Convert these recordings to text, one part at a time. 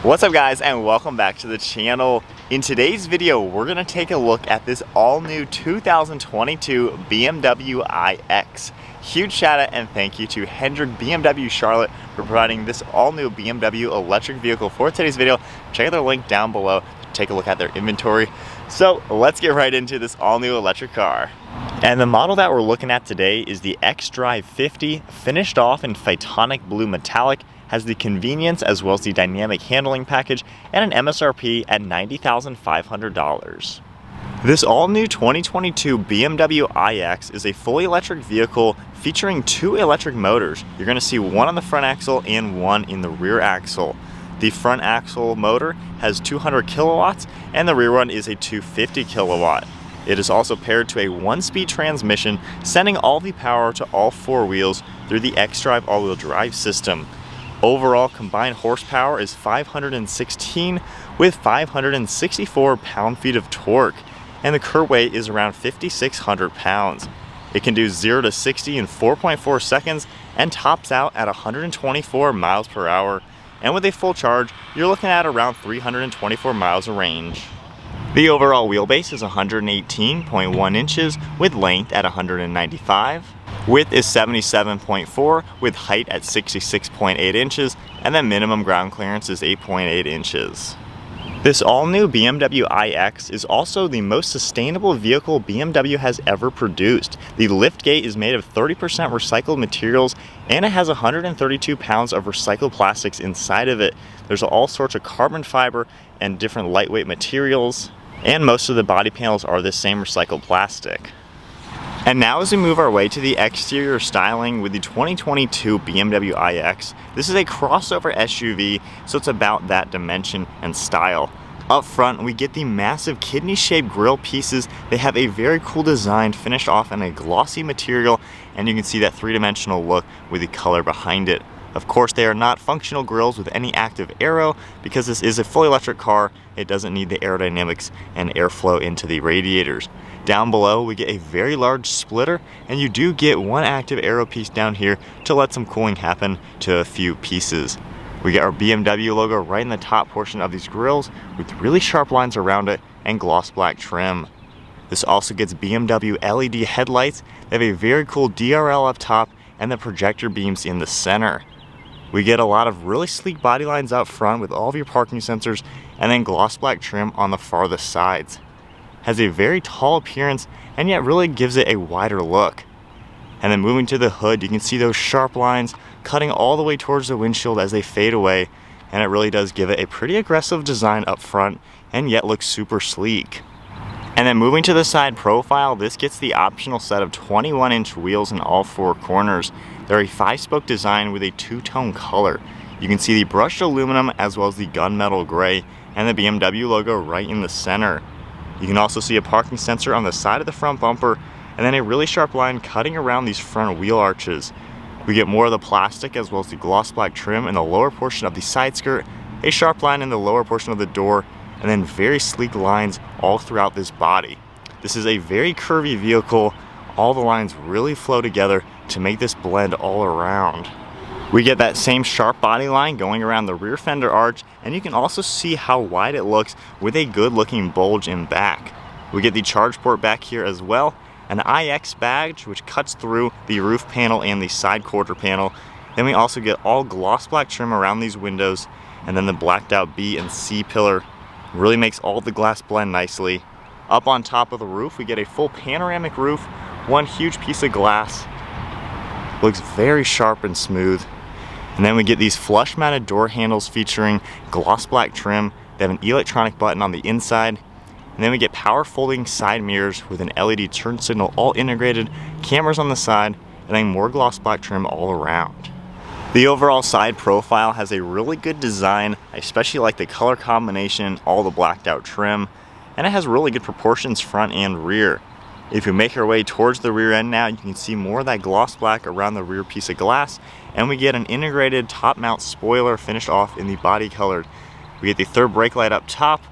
What's up guys, and welcome back to the channel. In today's video, we're gonna take a look at this all new 2022 BMW iX. Huge shout out and thank you to Hendrick BMW Charlotte for providing this all new BMW electric vehicle for today's video. Check out their link down below to take a look at their inventory. So let's get right into this all new electric car. And the model that we're looking at today is the xDrive50, finished off in Phytonic Blue Metallic. Has the convenience as well as the dynamic handling package and an MSRP at $90,500. This all-new 2022 BMW iX is a fully electric vehicle featuring two electric motors. You're going to see one on the front axle and one in the rear axle. The front axle motor has 200 kilowatts and the rear one is a 250 kilowatt. It is also paired to a one-speed transmission, sending all the power to all four wheels through the xDrive all-wheel drive system. Overall combined horsepower is 516 with 564 pound-feet of torque, and the curb weight is around 5,600 pounds. It can do 0 to 60 in 4.4 seconds and tops out at 124 miles per hour. And with a full charge, you're looking at around 324 miles of range. The overall wheelbase is 118.1 inches with length at 195. Width is 77.4 with height at 66.8 inches, and the minimum ground clearance is 8.8 inches. This all-new BMW iX is also the most sustainable vehicle BMW has ever produced. The liftgate is made of 30% recycled materials and it has 132 pounds of recycled plastics inside of it. There's all sorts of carbon fiber and different lightweight materials, and most of the body panels are the same recycled plastic. And now as we move our way to the exterior styling with the 2022 BMW iX, this is a crossover SUV, so it's about that dimension and style. Up front, we get the massive kidney-shaped grille pieces. They have a very cool design finished off in a glossy material, and you can see that three-dimensional look with the color behind it. Of course, they are not functional grills with any active aero because this is a fully electric car. It doesn't need the aerodynamics and airflow into the radiators. Down below, we get a very large splitter, and you do get one active aero piece down here to let some cooling happen to a few pieces. We get our BMW logo right in the top portion of these grills with really sharp lines around it and gloss black trim. This also gets BMW LED headlights. They have a very cool DRL up top and the projector beams in the center. We get a lot of really sleek body lines up front with all of your parking sensors, and then gloss black trim on the farthest sides. Has a very tall appearance and yet really gives it a wider look. And then moving to the hood, you can see those sharp lines cutting all the way towards the windshield as they fade away, and it really does give it a pretty aggressive design up front and yet looks super sleek. And then moving to the side profile, this gets the optional set of 21-inch wheels in all four corners. They're a 5-spoke design with a two-tone color. You can see the brushed aluminum as well as the gunmetal gray and the BMW logo right in the center. You can also see a parking sensor on the side of the front bumper and then a really sharp line cutting around these front wheel arches. We get more of the plastic as well as the gloss black trim in the lower portion of the side skirt, a sharp line in the lower portion of the door, and then very sleek lines all throughout this body. This is a very curvy vehicle. All the lines really flow together to make this blend all around. We get that same sharp body line going around the rear fender arch, and you can also see how wide it looks with a good looking bulge in back. We get the charge port back here as well, an iX badge which cuts through the roof panel and the side quarter panel. Then we also get all gloss black trim around these windows, and then the blacked out B and C pillar really makes all the glass blend nicely. Up on top of the roof, we get a full panoramic roof, one huge piece of glass. Looks very sharp and smooth. And then we get these flush mounted door handles featuring gloss black trim. They have an electronic button on the inside. And then we get power folding side mirrors with an LED turn signal all integrated, cameras on the side, and then more gloss black trim all around. The overall side profile has a really good design. I especially like the color combination, all the blacked out trim, and it has really good proportions front and rear. If you make our way towards the rear end now, you can see more of that gloss black around the rear piece of glass, and we get an integrated top mount spoiler finished off in the body colored. We get the third brake light up top,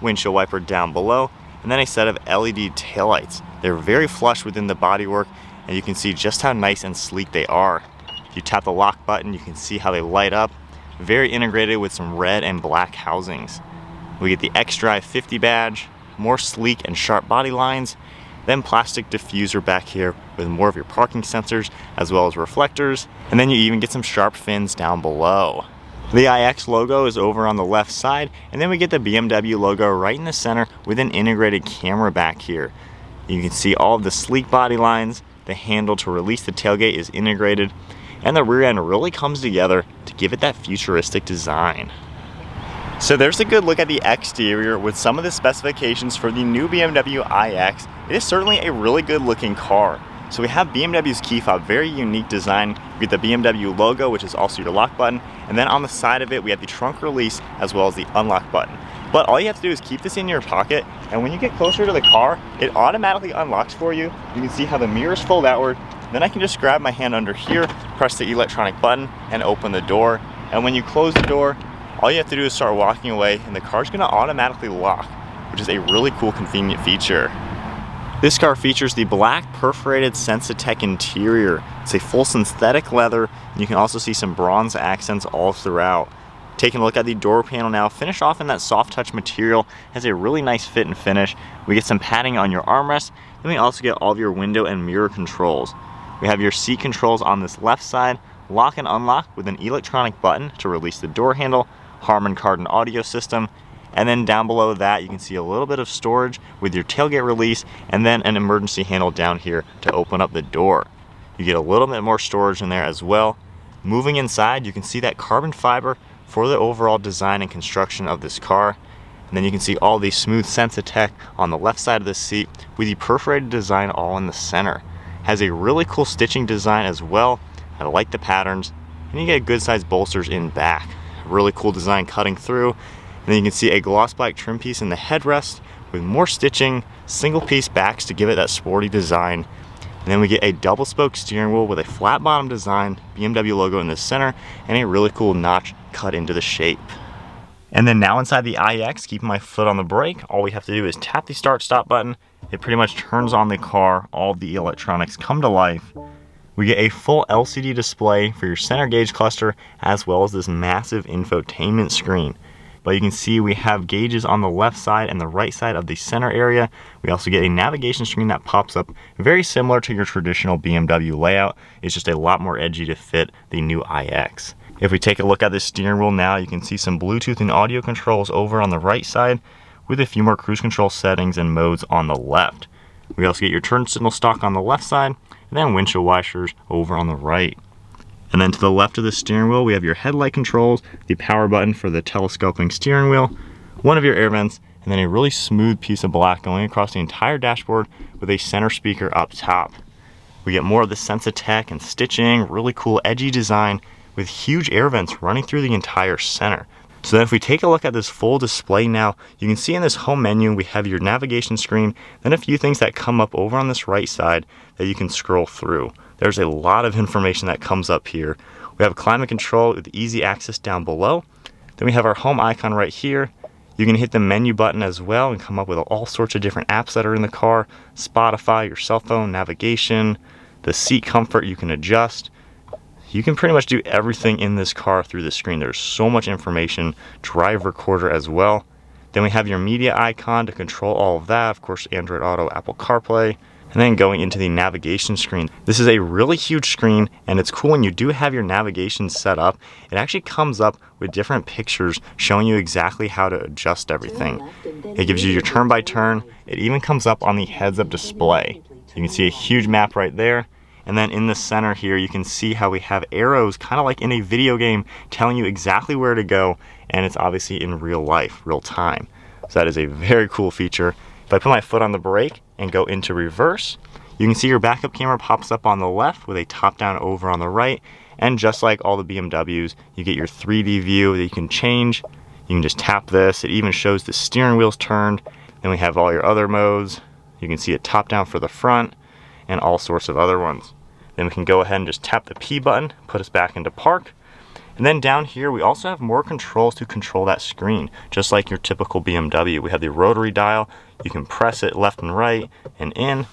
windshield wiper down below, and then a set of LED taillights. They're very flush within the bodywork, and you can see just how nice and sleek they are. If you tap the lock button, you can see how they light up. very integrated with some red and black housings. We get the xDrive50 badge, more sleek and sharp body lines, then plastic diffuser back here with more of your parking sensors as well as reflectors, and then you even get some sharp fins down below. The iX logo is over on the left side, and then we get the BMW logo right in the center with an integrated camera back here. You can see all of the sleek body lines, the handle to release the tailgate is integrated, and the rear end really comes together to give it that futuristic design. So there's a good look at the exterior with some of the specifications for the new BMW iX. It is certainly a really good looking car. So we have BMW's key fob, very unique design. We get the BMW logo, which is also your lock button, and then on the side of it we have the trunk release as well as the unlock button. But all you have to do is keep this in your pocket, and when you get closer to the car, it automatically unlocks for you. You can see how the mirrors fold outward. Then I can just grab my hand under here, press the electronic button, and open the door. And when you close the door, all you have to do is start walking away, and the car's gonna automatically lock, which is a really cool, convenient feature. This car features the black perforated Sensitech interior. It's a full synthetic leather, and you can also see some bronze accents all throughout. Taking a look at the door panel now, finished off in that soft touch material, has a really nice fit and finish. We get some padding on your armrest, then we also get all of your window and mirror controls. We have your seat controls on this left side, lock and unlock with an electronic button to release the door handle, Harman Kardon audio system, and then down below that you can see a little bit of storage with your tailgate release, and then an emergency handle down here to open up the door. You get a little bit more storage in there as well. Moving inside, you can see that carbon fiber for the overall design and construction of this car. And then you can see all the smooth Sensitech on the left side of the seat with the perforated design all in the center. Has a really cool stitching design as well. I like the patterns, and you get good sized bolsters in back. Really cool design cutting through. And then you can see a gloss black trim piece in the headrest with more stitching, single piece backs to give it that sporty design. And then we get a double spoke steering wheel with a flat bottom design, BMW logo in the center, and a really cool notch cut into the shape. And then now inside the iX, keeping my foot on the brake, all we have to do is tap the start stop button. It pretty much turns on the car, all of the electronics come to life. We get a full LCD display for your center gauge cluster, as well as this massive infotainment screen. But you can see we have gauges on the left side and the right side of the center area. We also get a navigation screen that pops up, very similar to your traditional BMW layout. It's just a lot more edgy to fit the new iX. If we take a look at the steering wheel now, you can see some Bluetooth and audio controls over on the right side, with a few more cruise control settings and modes on the left. We also get your turn signal stalk on the left side, and then windshield wipers over on the right. And then to the left of the steering wheel, we have your headlight controls, the power button for the telescoping steering wheel, one of your air vents, and then a really smooth piece of black going across the entire dashboard with a center speaker up top. We get more of the Sensitech and stitching, really cool edgy design with huge air vents running through the entire center. So then if we take a look at this full display now, you can see in this home menu we have your navigation screen, then a few things that come up over on this right side that you can scroll through. There's a lot of information that comes up here. We have climate control with easy access down below. Then we have our home icon right here. You can hit the menu button as well and come up with all sorts of different apps that are in the car. Spotify, your cell phone, navigation, the seat comfort you can adjust. You can pretty much do everything in this car through the screen. There's so much information, drive recorder as well. Then we have your media icon to control all of that. Of course, Android Auto, Apple CarPlay. And then going into the navigation screen. This is a really huge screen, and it's cool when you do have your navigation set up. It actually comes up with different pictures showing you exactly how to adjust everything. It gives you your turn by turn. It even comes up on the heads-up display. You can see a huge map right there. And then in the center here, you can see how we have arrows, kind of like in a video game, telling you exactly where to go, and it's obviously in real life, real time. So that is a very cool feature. If I put my foot on the brake and go into reverse, you can see your backup camera pops up on the left with a top-down over on the right, and just like all the BMWs, you get your 3D view that you can change. You can just tap this. It even shows the steering wheel's turned. Then we have all your other modes. You can see it top-down for the front, and all sorts of other ones. Then we can go ahead and just tap the P button, put us back into park. And then down here, we also have more controls to control that screen, just like your typical BMW. We have the rotary dial. You can press it left and right and in.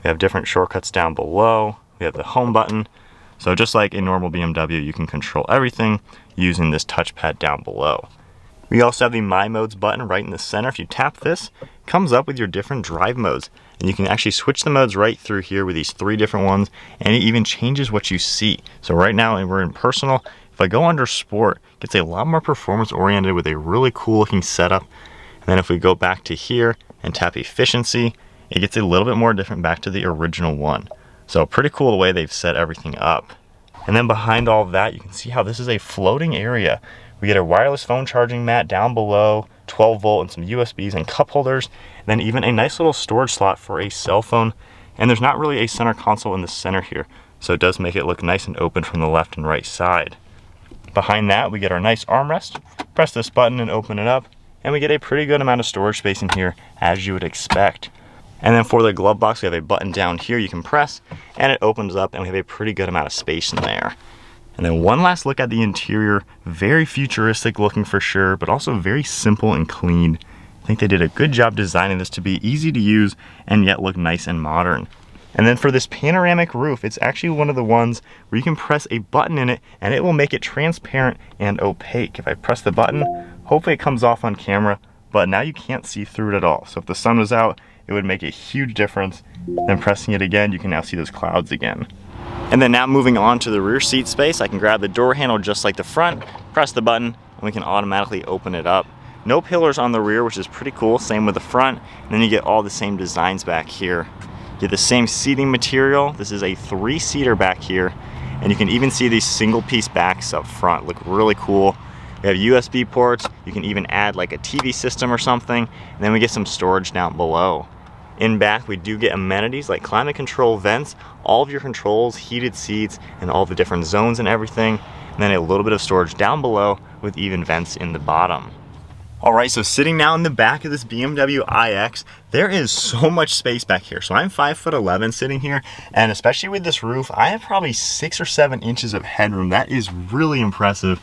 We have different shortcuts down below. We have the home button. So just like a normal BMW, you can control everything using this touchpad down below. We also have the My Modes button right in the center. If you tap this, it comes up with your different drive modes. And you can actually switch the modes right through here with these 3 different ones, and it even changes what you see. So right now we're in personal. If I go under sport, it gets a lot more performance oriented with a really cool looking setup. And then if we go back to here and tap efficiency, it gets a little bit more different back to the original one. So pretty cool the way they've set everything up. And then behind all of that, you can see how this is a floating area. We get a wireless phone charging mat down below, 12 volt and some USBs and cup holders, and then even a nice little storage slot for a cell phone. And there's not really a center console in the center here, so it does make it look nice and open from the left and right side. Behind that, we get our nice armrest. Press this button and open it up, and we get a pretty good amount of storage space in here, as you would expect. And then for the glove box, we have a button down here you can press, and it opens up, and we have a pretty good amount of space in there. And then one last look at the interior, very futuristic looking for sure, but also very simple and clean. I think they did a good job designing this to be easy to use and yet look nice and modern. And then for this panoramic roof, it's actually one of the ones where you can press a button in it and it will make it transparent and opaque. If I press the button, hopefully it comes off on camera, but now you can't see through it at all. So if the sun was out, it would make a huge difference. Then pressing it again, you can now see those clouds again. And then now moving on to the rear seat space, I can grab the door handle just like the front, press the button, and we can automatically open it up. No pillars on the rear, which is pretty cool, same with the front, and then you get all the same designs back here. You get the same seating material. This is a 3-seater back here, and you can even see these single piece backs up front, look really cool. We have USB ports, you can even add like a TV system or something, and then we get some storage down below. In back, we do get amenities like climate control vents, all of your controls, heated seats, and all the different zones and everything. And then a little bit of storage down below with even vents in the bottom. All right, so sitting now in the back of this BMW iX, there is so much space back here. So I'm 5'11" sitting here, and especially with this roof, I have probably 6 or 7 inches of headroom. That is really impressive.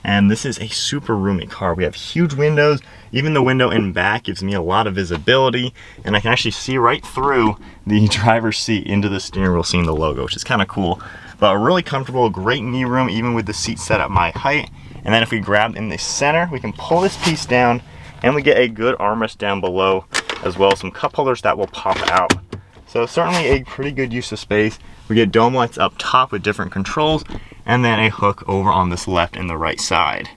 And this is a super roomy car. We have huge windows. Even the window in back gives me a lot of visibility, and I can actually see right through the driver's seat into the steering wheel, seeing the logo, which is kind of cool. But really comfortable, great knee room, even with the seat set at my height. And then if we grab in the center, we can pull this piece down, and we get a good armrest down below, as well as some cup holders that will pop out. So certainly a pretty good use of space. We get dome lights up top with different controls, and then a hook over on this left and the right side.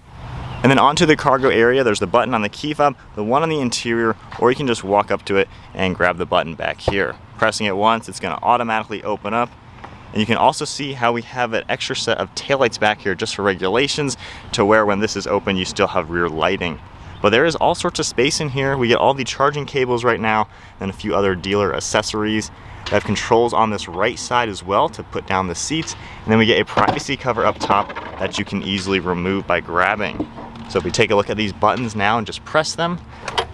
And then onto the cargo area, there's the button on the key fob, the one on the interior, or you can just walk up to it and grab the button back here. Pressing it once, it's gonna automatically open up. And you can also see how we have an extra set of taillights back here just for regulations, to where when this is open, you still have rear lighting. But there is all sorts of space in here. We get all the charging cables right now, and a few other dealer accessories. We have controls on this right side as well to put down the seats, and then we get a privacy cover up top that you can easily remove by grabbing. So if we take a look at these buttons now and just press them,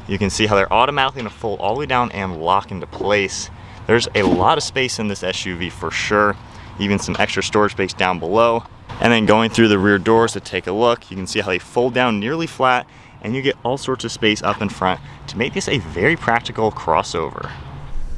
you can see how they're automatically going to fold all the way down and lock into place. There's a lot of space in this SUV for sure, even some extra storage space down below. And then going through the rear doors to take a look, you can see how they fold down nearly flat, and you get all sorts of space up in front to make this a very practical crossover.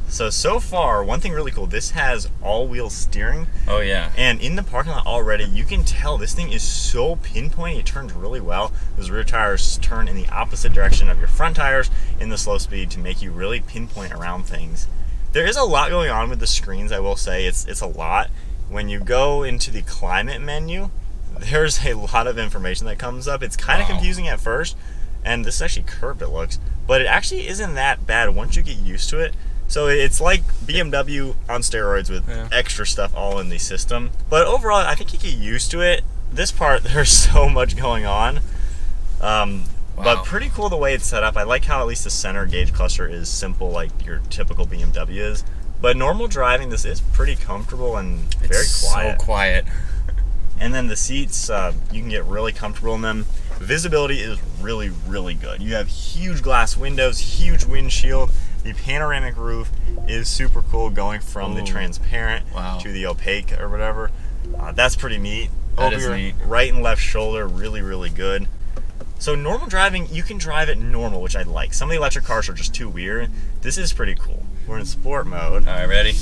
So far, one thing really cool, this has all-wheel steering. Oh yeah. And in the parking lot already, you can tell this thing is so pinpoint, it turns really well. Those rear tires turn in the opposite direction of your front tires in the slow speed to make you really pinpoint around things. There is a lot going on with the screens, I will say, it's a lot. When you go into the climate menu, there's a lot of information that comes up. It's kind of confusing at first, and this is actually curved, it looks, but it actually isn't that bad once you get used to it. So it's like BMW on steroids with extra stuff all in the system. But overall, I think you get used to it. This part, there's so much going on. But pretty cool the way it's set up. I like how at least the center gauge cluster is simple like your typical BMW is. But normal driving, this is pretty comfortable and very quiet. So quiet. And then the seats, you can get really comfortable in them. Visibility is really, really good. You have huge glass windows, huge windshield. The panoramic roof is super cool, going from the transparent to the opaque or whatever. That's pretty neat. That is neat. Right and left shoulder, really, really good. So normal driving, you can drive it normal, which I like. Some of the electric cars are just too weird. This is pretty cool. We're in sport mode. All right, ready?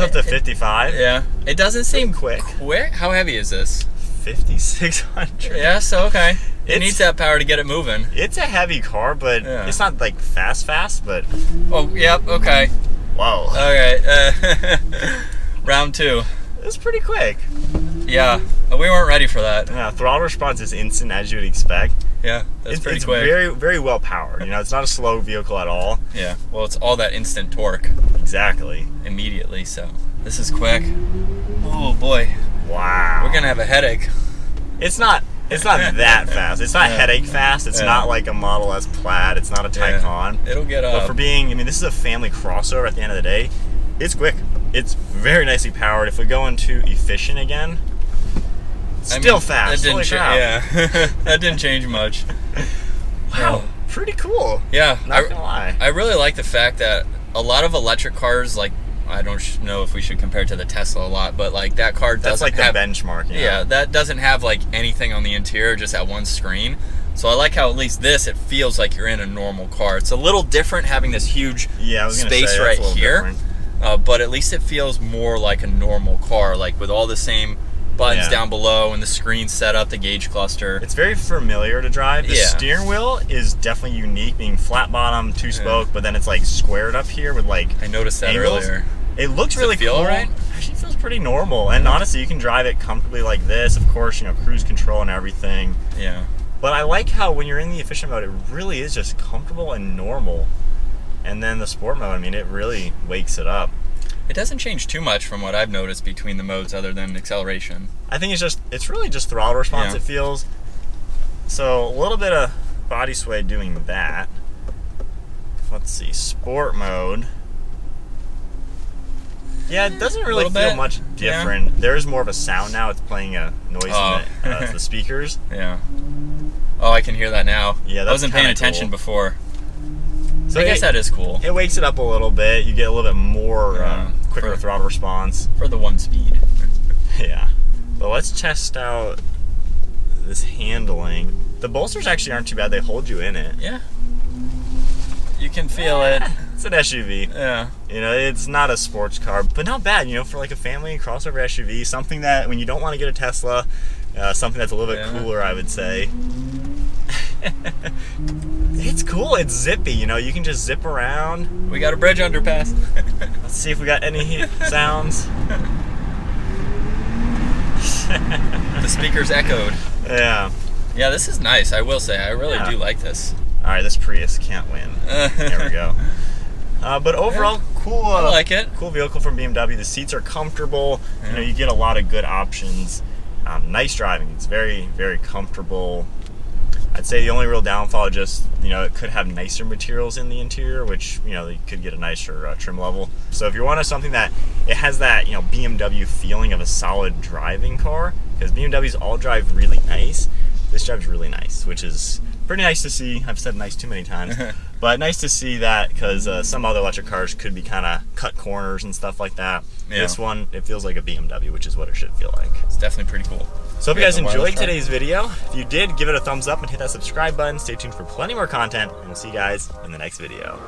That's up to 55. Yeah. It doesn't seem quick. How heavy is this? 5,600. Yeah, so okay. It needs that power to get it moving. It's a heavy car, but it's not like fast, but... Oh, yep, okay. Whoa. Okay. Round 2. It's pretty quick. Yeah, we weren't ready for that. Yeah, throttle response is instant as you would expect. Yeah, that's pretty quick. It's very, very well powered. You know, it's not a slow vehicle at all. Yeah, well, it's all that instant torque. Exactly. Immediately, so this is quick. Oh boy. Wow. We're gonna have a headache. It's not that fast. It's not headache fast. It's not like a Model S Plaid. It's not a Taycan. It'll get up. But for being, I mean, this is a family crossover at the end of the day. It's quick. It's very nicely powered. If we go into efficient again, still fast. That didn't that didn't change much. Wow, pretty cool. Yeah, not gonna lie. I really like the fact that a lot of electric cars, like, I don't know if we should compare it to the Tesla a lot, but like that car doesn't like have the benchmark. Yeah, that doesn't have like anything on the interior, just that one screen. So I like how at least this, it feels like you're in a normal car. It's a little different having this huge space right here, but at least it feels more like a normal car, like with all the same buttons down below and the screen set up, the gauge cluster. It's very familiar to drive. The steering wheel is definitely unique, being flat bottom, 2-spoke, but then it's like squared up here with like I noticed that angles. Earlier. It looks really feel cool. Right? Actually, it feels pretty normal. And honestly, you can drive it comfortably like this. Of course, you know, cruise control and everything. Yeah. But I like how when you're in the efficient mode, it really is just comfortable and normal. And then the sport mode, I mean, it really wakes it up. It doesn't change too much from what I've noticed between the modes other than acceleration. I think it's really just throttle response, it feels. So a little bit of body sway doing that. Let's see, sport mode. Yeah, it doesn't really feel much different. Yeah. There is more of a sound now. It's playing a noise in the speakers. Yeah. Oh, I can hear that now. Yeah, that's I wasn't paying attention before. So I guess that is cool. It wakes it up a little bit. You get a little bit more quicker throttle response. For the 1 speed. Yeah. But let's test out this handling. The bolsters actually aren't too bad. They hold you in it. Yeah. You can feel it. It's an SUV. Yeah. You know, it's not a sports car, but not bad, you know, for like a family crossover SUV, something that when you don't want to get a Tesla, something that's a little bit cooler, I would say. It's cool. It's zippy, you know, you can just zip around. We got a bridge underpass. Let's see if we got any sounds. The speakers echoed. Yeah. Yeah, this is nice, I will say. I really do like this. All right, this Prius can't win. There we go. But overall, cool. I like it. Cool vehicle from BMW. The seats are comfortable. You know, you get a lot of good options. Nice driving. It's very, very comfortable. I'd say the only real downfall, just, you know, it could have nicer materials in the interior, which, you know, you could get a nicer trim level. So if you're wanting something that it has that, you know, BMW feeling of a solid driving car, because BMWs all drive really nice. This drives really nice, which is pretty nice to see. I've said nice too many times, but nice to see that, because some other electric cars could be kind of cut corners and stuff like that. Yeah. This one, it feels like a BMW, which is what it should feel like. It's definitely pretty cool. So hope you guys enjoyed today's video. If you did, give it a thumbs up and hit that subscribe button. Stay tuned for plenty more content, and we'll see you guys in the next video.